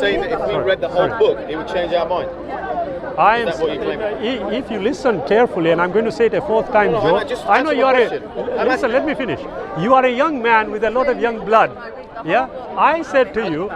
saying that if we read the whole book, it would change our mind? Is that what you're claiming? If you listen carefully, and I'm going to say it a fourth time, Joe, I know you are listen, let me finish. You are a young man with a lot of young blood. Yeah? I said to you,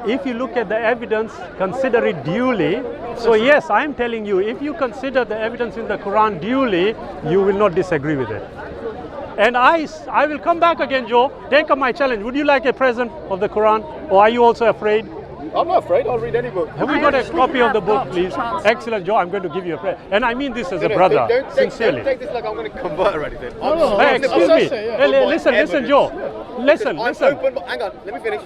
if you look at the evidence, consider it duly. So yes, I'm telling you, if you consider the evidence in the Quran duly, you will not disagree with it. And I will come back again, Joe. Take up my challenge. Would you like a present of the Quran, or are you also afraid? I'm not afraid. I'll read any book. Have we got a copy of the book, please? Excellent, Joe. I'm going to give you a present. And I mean this as a brother, sincerely. Don't take this like I'm going to convert or anything. Hey, excuse me. Listen, Joe. Listen. Hang on, let me finish.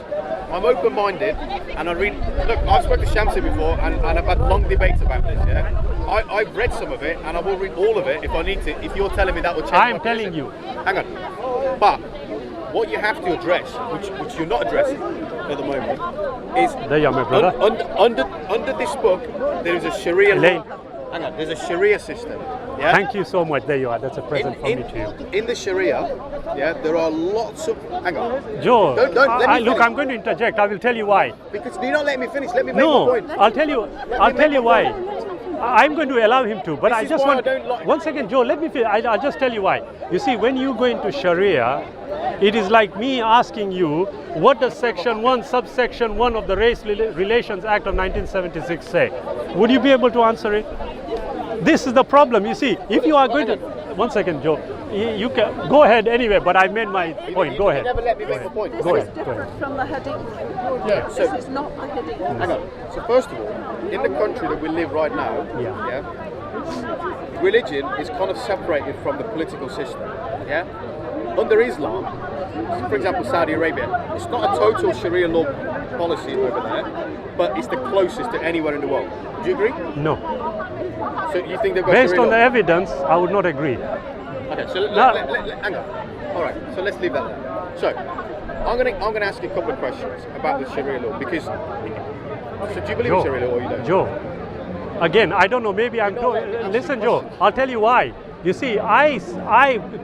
I'm open-minded, and I read. Look, I've spoken to Shamsi before, and I've had long debates about this. Yeah, I've read some of it, and I will read all of it if I need to. If you're telling me that will change, I'm telling you. Hang on, but what you have to address, which you're not addressing at the moment, is there you are, my brother. Under this book, there is a Sharia law. Hang on, there's a Sharia system. Yeah? Thank you so much. There you are. That's a present from me to you. In the Sharia, yeah, there are lots of. Hang on, Joe. Look, I'm going to interject. I will tell you why. Because you're not letting me finish. Let me make my point. I'll tell you why. I'm going to allow him to, but I just want. One second, Joe. Let me finish. I'll just tell you why. You see, when you go into Sharia, it is like me asking you, what does Section 1, Subsection 1 of the Race Relations Act of 1976 say? Would you be able to answer it? This is the problem. You see, if you are going to... One second, Joe. You can go ahead anyway, but I made my point. Go ahead. You never let me make my point. Go ahead. From the Hadith. Yeah. This is not the Hadith. Hang on. So first of all, in the country that we live right now, religion is kind of separated from the political system. Yeah. Under Islam, for example, Saudi Arabia, it's not a total Sharia law policy over there, but it's the closest to anywhere in the world. Do you agree? No. So you think they've got Based Sharia on law? the evidence, I would not agree. Okay, so hang on. All right, so let's leave that there. So I'm gonna ask you a couple of questions about the Sharia law because. So do you believe in Sharia law or you don't? Joe, again, I don't know. Maybe I'm. Listen, Joe. I'll tell you why. You see, I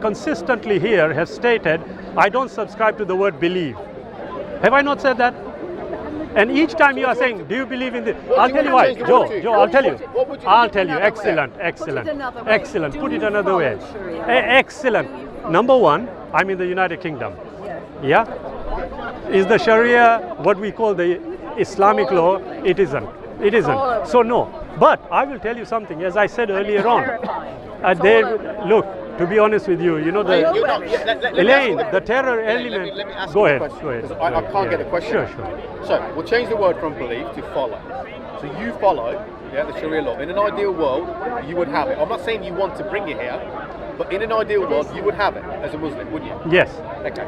consistently here have stated I don't subscribe to the word believe. Have I not said that? And each time you are saying, do you believe in this? I'll tell you why. Joe, I'll tell you. I'll tell you. Excellent. Put it another way. Excellent. Number one, I'm in the United Kingdom. Yeah? Is the Sharia what we call the Islamic law? It isn't. So no. But I will tell you something. As I said earlier on, look, to be honest with you, you know Elaine, the terror element. Let me ask go you ahead. a question, because I can't get the question. Sure. So we'll change the word from believe to follow. So you follow, the Sharia law. In an ideal world, you would have it. I'm not saying you want to bring it here, but in an ideal world, you would have it as a Muslim, wouldn't you? Yes. Okay.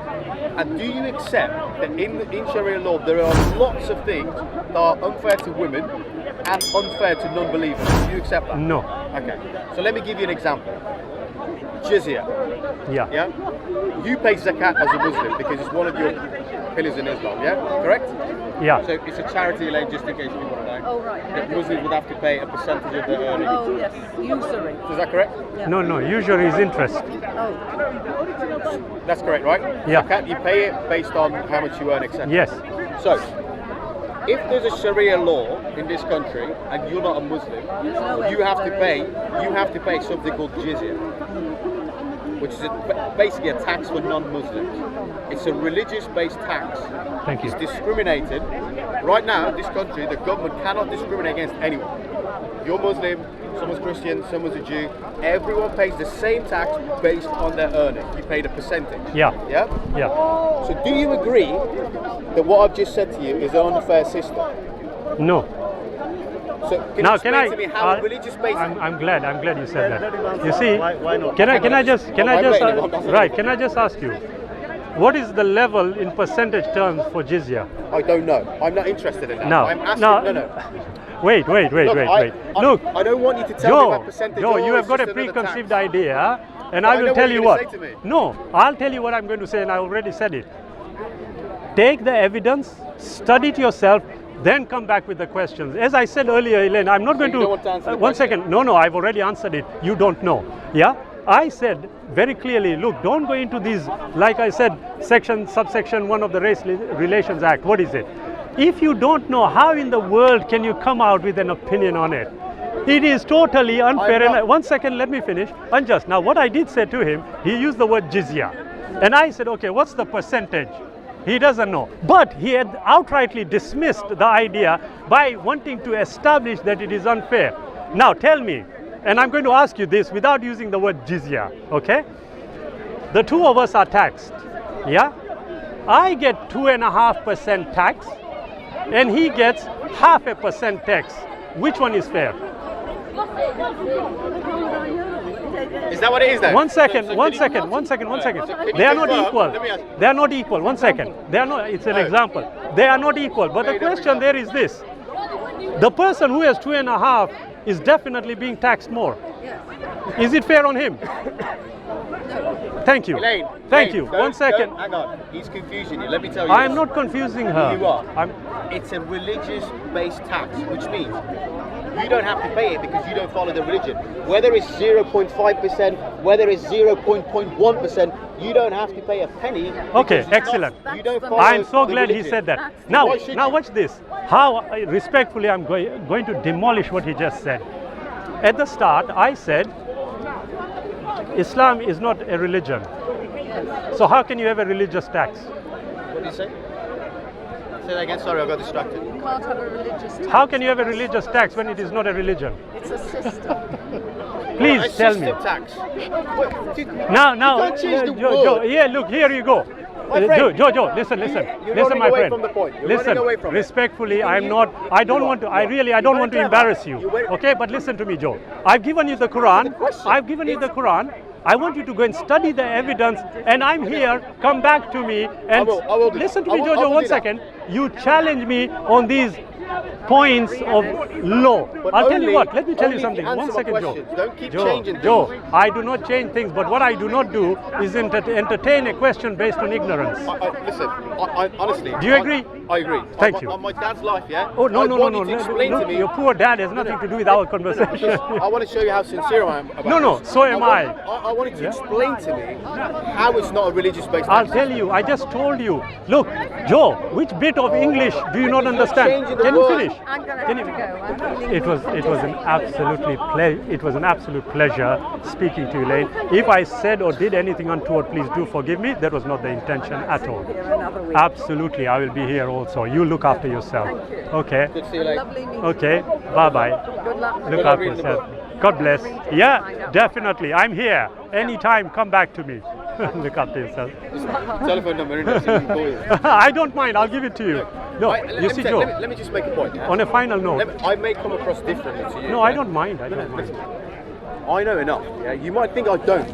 And do you accept that in Sharia law there are lots of things that are unfair to women and unfair to non-believers? Do you accept that? No. Okay. So let me give you an example. Jizya. Yeah. You pay zakat as a Muslim because it's one of your pillars in Islam. Yeah. Correct. Yeah. So it's a charity lane, just in case you want to know. Oh right. That Muslims would have to pay a percentage of their earnings. Oh yes, usury. Is that correct? Yeah. No. Usury is interest. Oh. That's correct, right? Yeah. Zakat, you pay it based on how much you earn, etc. Yes. So, if there's a Sharia law in this country and you're not a Muslim, you have to pay something called jizya, which is basically a tax for non-Muslims. It's a religious-based tax. Thank you. It's discriminated. Right now, in this country, the government cannot discriminate against anyone. You're Muslim, someone's Christian, someone's a Jew. Everyone pays the same tax based on their earning. You pay the percentage. Yeah. So do you agree that what I've just said to you is an unfair system? No. So can you explain to me how a religious based? I'm glad you said that. You see, can I just ask you, what is the level in percentage terms for jizya? I don't know. I'm not interested in that. No. I'm asking. No. Wait. Look, I don't want you to tell me about percentage. Joe, you have got a preconceived idea, and I will tell you what. No, I'll tell you what I'm going to say, and I already said it. Take the evidence, study it yourself, then come back with the questions. As I said earlier, Elaine, I'm not going to. One second. No, I've already answered it. You don't know. Yeah? I said very clearly, look, don't go into these, like I said, subsection 1 of the Race Relations Act. What is it? If you don't know, how in the world can you come out with an opinion on it? It is totally unfair. And one second, let me finish. Unjust. Now, what I did say to him, he used the word jizya. And I said, okay, what's the percentage? He doesn't know. But he had outrightly dismissed the idea by wanting to establish that it is unfair. Now, tell me, and I'm going to ask you this without using the word jizya, okay? The two of us are taxed, yeah? I get 2.5% tax, and he gets 0.5% tax. Which one is fair? Is that what it is then? One second. So They are not confirm? equal. Let me ask. They are not equal. One second. They are not. It's an example. They are not equal. But the question there is this: the person who has 2.5 is definitely being taxed more. Is it fair on him? Thank you. Elaine, Thank you. don't- 1 second. don't- Hang on. He's confusing you. Let me tell you. I am this. not confusing her. You are. I'm, It's a religious-based tax, which means you don't have to pay it because you don't follow the religion. Whether it's 0.5%, whether it's 0.1%, you don't have to pay a penny. Okay, because you're excellent. You don't follow I'm so the glad he religion. said that. That's Now, Why should now you? watch this. How respectfully I'm going to demolish what he just said. At the start, I said Islam is not a religion. So how can you have a religious tax? What did you say? Say that again. Sorry, I got distracted. You can't have a religious tax. How can you have a religious tax when it is not a religion? It's a system. Please A tell me. system tax. Now, You can't change the Joe, word. yeah, look, here you go. My friend, Joe, listen. You're Listen, running my away friend. from the point. You're Listen, running away from it. respectfully, I don't want to, I don't want to embarrass you. You went- Okay, but listen to me, Joe. I've given you the Quran. I've given you the Quran. I want you to go and study the evidence, and I'm here. Come back to me and I will do listen that. to me, I will Jojo. do One that. second. You challenge me on these points of law. But I'll tell you only- what. Let me tell you only if something. you answer One my second, Joe. questions. Don't keep Joe, changing Joe, things. I do not change things, but what I do not do is entertain a question based on ignorance. Listen, I honestly. Do you agree? I agree. Thank you. On my dad's life, yeah. Oh, no, I no, want no, you to no, explain no, to me. your poor dad has nothing to do with our conversation. I want to show you how sincere I am about No, this. so am I. I wanted to explain to me how it's not a religious-based I'll tax. tell you, I just told you. Look, Joe, which bit of English do you not understand? changing the Can you word. finish? I'm going to Can have you- to go. I'm really It was an absolute pleasure speaking to you, Elaine. If I said or did anything untoward, please do forgive me. That was not the intention at all. here another week. Absolutely, I will be here also. You look after yourself. Thank you. Okay. Good to see you later. Lovely meeting Okay. Bye bye. you. Good luck. Look luck after reading the yourself. book. God bless. Find Yeah, out. definitely. I'm here. Anytime, come back to me. Look after yourself. Telephone number, innit? So we can call you. I don't mind. I'll give it to you. No, you see, Joe. Let me just make a point. Yeah? On a final note. I may come across differently to you. No, I yeah? don't mind. I don't mind. I know enough. Yeah, you might think I don't.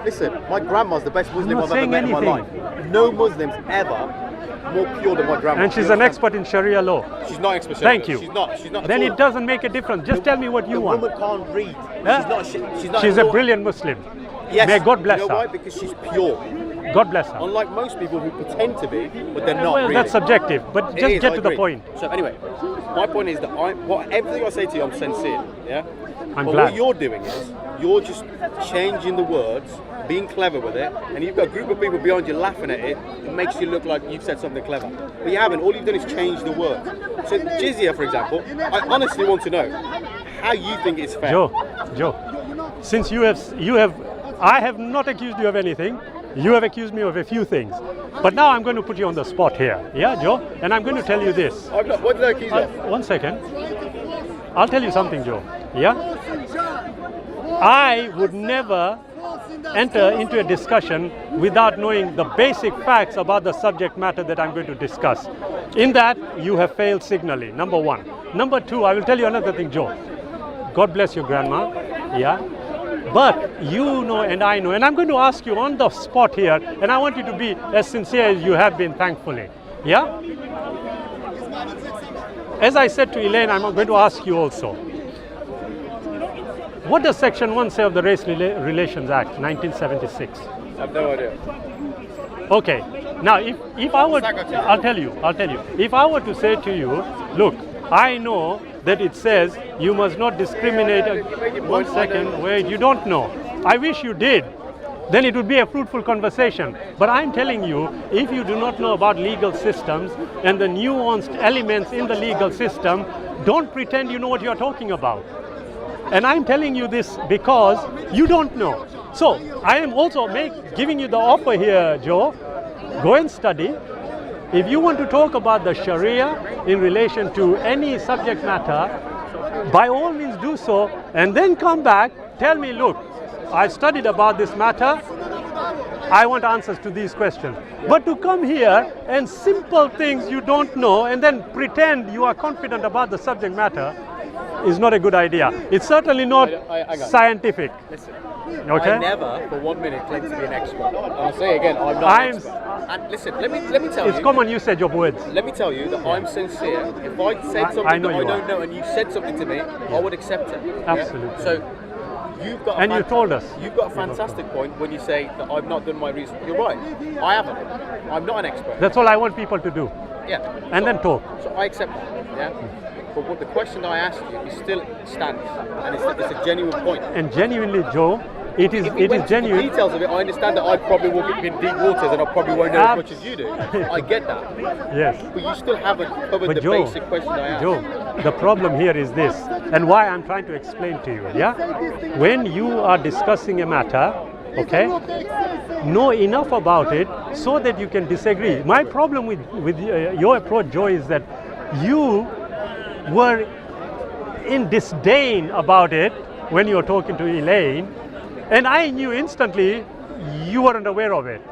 Listen, my grandma's the best Muslim not I've ever saying met in my life. anything. No Muslim's ever more pure than my grandma. And she's You an understand? expert in Sharia law. She's not expert. Thank you. She's not. She's not. Then at it all. doesn't make a difference. Just tell me what you The want. woman can't read. Huh? She's not. She's at a all- brilliant Muslim. Yes. May God bless you know her. why? Because she's pure. God bless her. Unlike most people who pretend to be, but they're not Well, really. that's subjective, but It just is, get I to the agree. point. So anyway, my point is that everything I say to you, I'm sincere. Yeah. I'm but glad. what you're doing is you're just changing the words, being clever with it, and you've got a group of people behind you laughing at it. It makes you look like you've said something clever, but you haven't. All you've done is change the words. So jizya, for example, I honestly want to know how you think it's fair. Joe, since I have not accused you of anything. You have accused me of a few things. But now I'm going to put you on the spot here. Yeah, Joe? And I'm going to tell you this. I'm not, what did I accuse you of? 1 second. I'll tell you something, Joe. Yeah? I would never enter into a discussion without knowing the basic facts about the subject matter that I'm going to discuss. In that, you have failed signally, number one. Number two, I will tell you another thing, Joe. God bless your grandma. Yeah? But you know and I know, and I'm going to ask you on the spot here, and I want you to be as sincere as you have been, thankfully. Yeah? As I said to Elaine, I'm going to ask you also. What does Section 1 say of the Race Relations Act, 1976? I have no idea. Okay. Now, if I were, I'll tell you. If I were to say to you, look, I know that it says you must not discriminate. 1 second, wait, you don't know. I wish you did. then it would be a fruitful conversation. But I'm telling you, if you do not know about legal systems and the nuanced elements in the legal system, don't pretend you know what you're talking about. And I'm telling you this because you don't know. So I am also giving you the offer here, Joe. Go and study. If you want to talk about the Sharia in relation to any subject matter, by all means do so, and then come back, tell me, look, I studied about this matter, I want answers to these questions. But to come here and simple things you don't know and then pretend you are confident about the subject matter is not a good idea. It's certainly not scientific. Listen, okay? I never for 1 minute claim to be an expert. I'll say again, I'm not an expert. And listen, let me tell you. It's common usage of words. Let me tell you that I'm sincere. If I said something that I don't know and you said something to me, I would accept it. Absolutely. Yeah? So you've got you told us. You've got a fantastic point when you say that I've not done my research. You're right. I haven't. I'm not an expert. That's all I want people to do. Yeah. And then talk. So I accept that. Yeah. But what the question I asked you is still stands, and it's a genuine point. And genuinely, Joe, it is genuine. The details of it, I understand that I probably will get in deep waters and I probably won't know as much as you do. I get that. Yes. But you still haven't covered the basic question I asked. Joe, the problem here is this, and why I'm trying to explain to you, yeah? When you are discussing a matter, okay, know enough about it so that you can disagree. My problem with your approach, Joe, is that you were in disdain about it when you were talking to Elaine, and I knew instantly you weren't aware of it.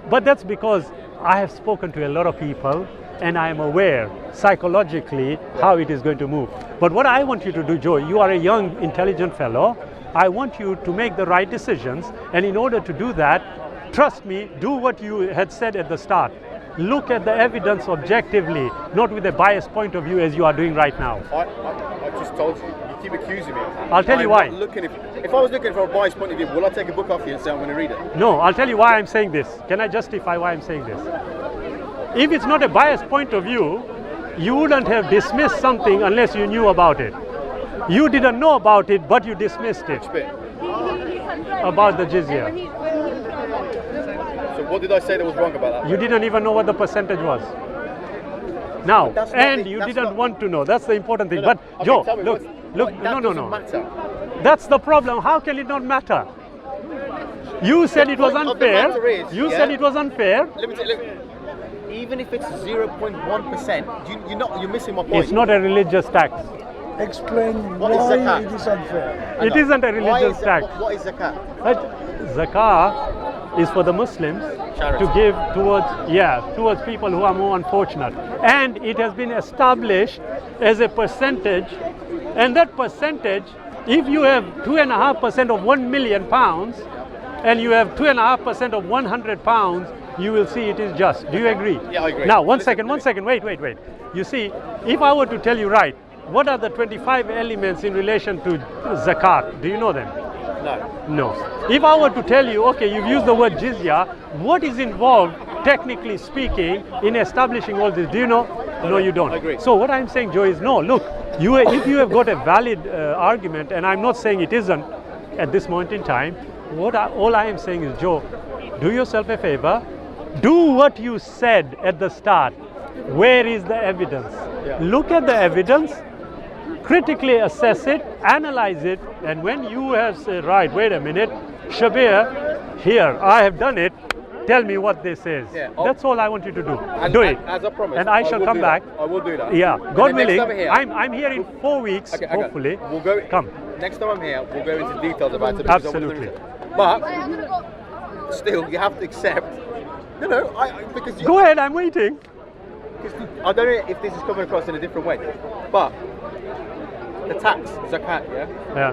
But that's because I have spoken to a lot of people and I am aware psychologically how it is going to move. But what I want you to do, Joe, you are a young, intelligent fellow. I want you to make the right decisions, and in order to do that, trust me, do what you had said at the start. Look at the evidence objectively, not with a biased point of view as you are doing right now. I just told you. You keep accusing me of that. I'll tell you why. If I was looking for a biased point of view, will I take a book off you and say I'm going to read it? No, I'll tell you why I'm saying this. Can I justify why I'm saying this? If it's not a biased point of view, you wouldn't have dismissed something unless you knew about it. You didn't know about it, but you dismissed it. Which bit? About the jizya. So what did I say that was wrong about that? You didn't even know what the percentage was. Now, and you didn't want to know. That's the important thing. But okay, Joe, look, that no. Matter. That's the problem. How can it not matter? You said it was unfair. You said it was unfair. Let me tell you, look, even if it's 0.1%, you're missing my point. It's not a religious tax. Explain What why is zakat? it is unfair. It isn't a religious tax. What is zakat? Zakah is for the Muslims Charity. to give towards people who are more unfortunate. And it has been established as a percentage, and that percentage, if you have 2.5% of £1 million and you have 2.5% of £100, you will see it is just. Do you agree? Yeah, I agree. Now, one second, wait. You see, if I were to tell you, right, what are the 25 elements in relation to zakat? Do you know them? No. If I were to tell you, okay, you've used the word jizya, what is involved, technically speaking, in establishing all this? Do you know? No, you don't. I agree. So what I'm saying, Joe, is no, look, if you have got a valid argument, and I'm not saying it isn't at this moment in time, all I am saying is, Joe, do yourself a favor, do what you said at the start. Where is the evidence? Yeah. Look at the evidence, critically assess it, analyze it, and when you have said, right, wait a minute, Shabir, here, I have done it, tell me what this is. Yeah, that's all I want you to do. Do it. As I promised. And I shall come back. I will do that. Yeah, God willing, here, I'm here in 4 weeks, hopefully. We'll go. Come. Next time I'm here, we'll go into details about it. Absolutely. But still, you have to accept. Because Go ahead, I'm waiting. I don't know if this is coming across in a different way, but the tax, zakat,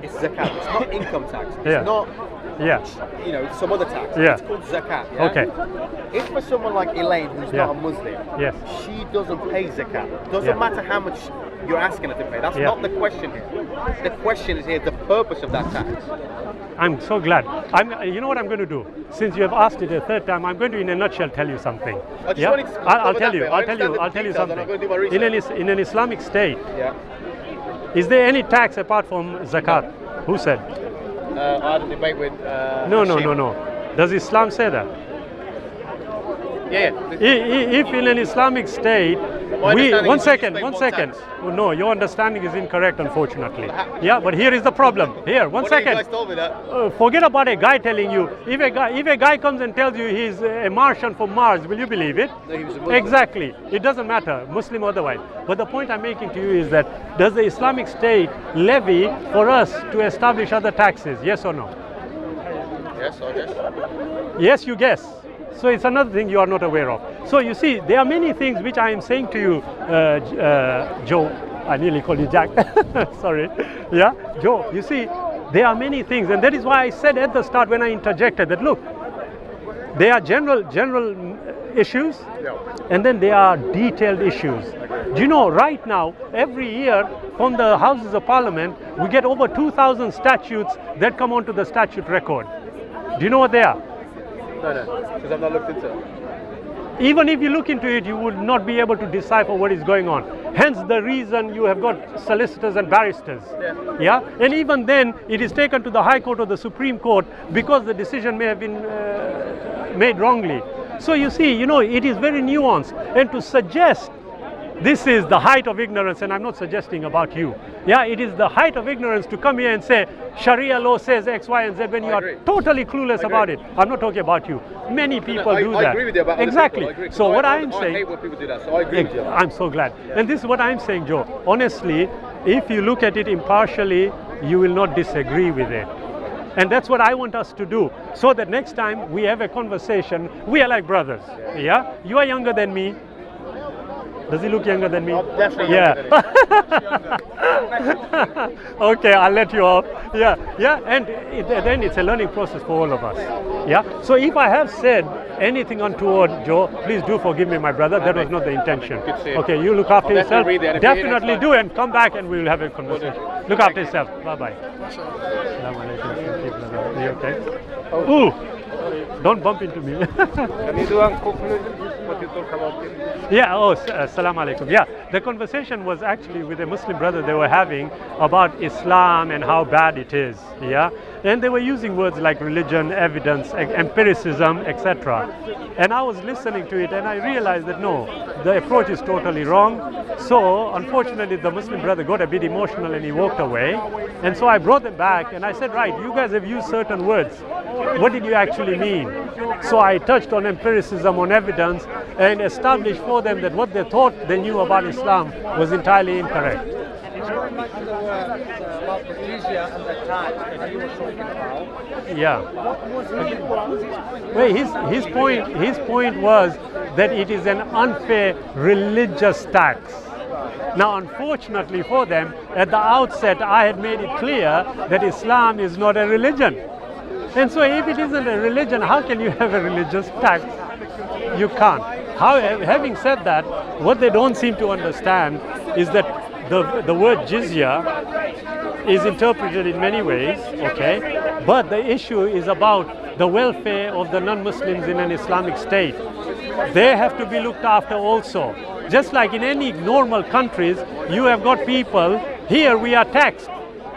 it's zakat. It's not income tax. It's not, some other tax. Yeah. It's called zakat. Okay. If for someone like Elaine, who's not a Muslim, she doesn't pay zakat. Doesn't matter how much you're asking her to pay. That's not the question here. The question is here the purpose of that tax. I'm so glad. You know what I'm going to do? Since you have asked it a third time, I'm going to, in a nutshell, tell you something. I'll tell you something. In an Islamic state, is there any tax apart from zakat? Who said? I had a debate with. No. Does Islam say that? Yeah. If in an Islamic state, understanding is one you second. pay one tax. Oh, no, your understanding is incorrect, unfortunately. Yeah, but here is the problem. Here, one What second. you guys told me that? Forget about a guy telling you. If a guy comes and tells you he's a Martian from Mars, will you believe it? No, he was a Muslim. Exactly. It doesn't matter, Muslim or otherwise. But the point I'm making to you is that does the Islamic State levy for us to establish other taxes? Yes or no? Yes, I guess. Yes, you guess. So it's another thing you are not aware of. So you see, there are many things which I am saying to you, Joe. I nearly called you Jack. Sorry. Yeah, Joe. You see, there are many things, and that is why I said at the start when I interjected that look, there are general issues, and then there are detailed issues. Do you know, right now, every year from the Houses of Parliament, we get over 2,000 statutes that come onto the statute record. Do you know what they are? No, because I've not looked into it. Even if you look into it, you would not be able to decipher what is going on. Hence the reason you have got solicitors and barristers. Yeah? And even then, it is taken to the High Court or the Supreme Court because the decision may have been made wrongly. So you see, you know, it is very nuanced. And to suggest this is the height of ignorance, and I'm not suggesting about you. Yeah, it is the height of ignorance to come here and say Sharia law says X, Y, and Z when you are totally clueless about it. I'm not talking about you. Many people do that. I agree with you about exactly. other people. So what I'm saying, I hate when people do that. So I agree with you. I'm so glad. And this is what I'm saying, Joe. Honestly, if you look at it impartially, you will not disagree with it. And that's what I want us to do, so that next time we have a conversation, we are like brothers. Yeah? You are younger than me. Does he look younger than me? I'm definitely younger than Okay, I'll let you off. Yeah, and then it's a learning process for all of us. Yeah. So if I have said anything untoward, Joe, please do forgive me, my brother. That was not the intention. Good to see you. Okay, you look after yourself. read it. If you hear next Definitely time. do, and come back and we will have a conversation. Look after yourself. Bye bye. Are you okay? Ooh, don't bump into me. Can you do a conclusion? What you talk about? Yeah, assalamu alaikum. Yeah, the conversation was actually with a Muslim brother they were having about Islam and how bad it is. Yeah, and they were using words like religion, evidence, empiricism, etc. And I was listening to it and I realized that no, the approach is totally wrong. So unfortunately the Muslim brother got a bit emotional and he walked away. And so I brought them back and I said, right, you guys have used certain words. What did you actually mean? So I touched on empiricism, on evidence, and established for them that what they thought they knew about Islam was entirely incorrect. Yeah. Well, his point was that it is an unfair religious tax. Now, unfortunately for them, at the outset, I had made it clear that Islam is not a religion. And so if it isn't a religion, how can you have a religious tax? You can't. Having said that, what they don't seem to understand is that the word jizya is interpreted in many ways, okay? But the issue is about the welfare of the non-Muslims in an Islamic state. They have to be looked after also. Just like in any normal countries, you have got people, here we are taxed.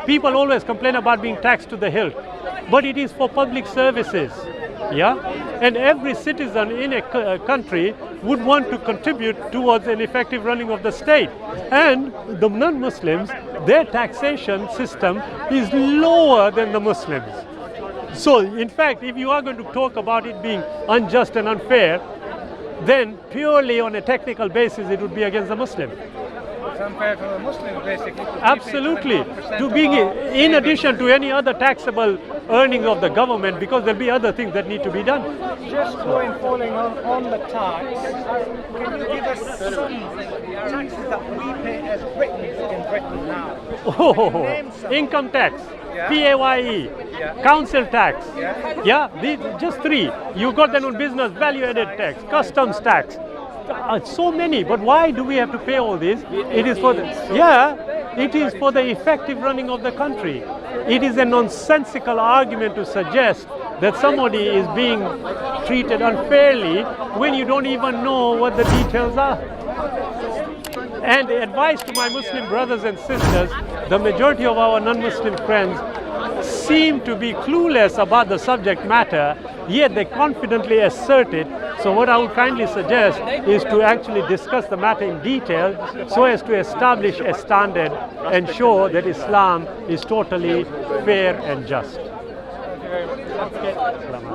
People always complain about being taxed to the hilt, but it is for public services, yeah? And every citizen in a country would want to contribute towards an effective running of the state. And the non-Muslims, their taxation system is lower than the Muslims. So, in fact, if you are going to talk about it being unjust and unfair, then purely on a technical basis, it would be against the Muslim. It's unfair to the Muslims, basically. Absolutely. To being in addition to any other taxable earning of the government, because there'll be other things that need to be done. Just falling on the tax, can you give us some taxes that we pay as Britons in Britain now? Oh, income tax, Yeah. PAYE, Yeah. council tax. Yeah. Yeah, these just three. You got them on business, value-added tax, customs tax. So many, but why do we have to pay all this? It is for the, it is for the effective running of the country. It is a nonsensical argument to suggest that somebody is being treated unfairly when you don't even know what the details are. And the advice to my Muslim brothers and sisters, the majority of our non-Muslim friends seem to be clueless about the subject matter, yet they confidently assert it. So what I would kindly suggest is to actually discuss the matter in detail so as to establish a standard and show that Islam is totally fair and just. Thank you very much.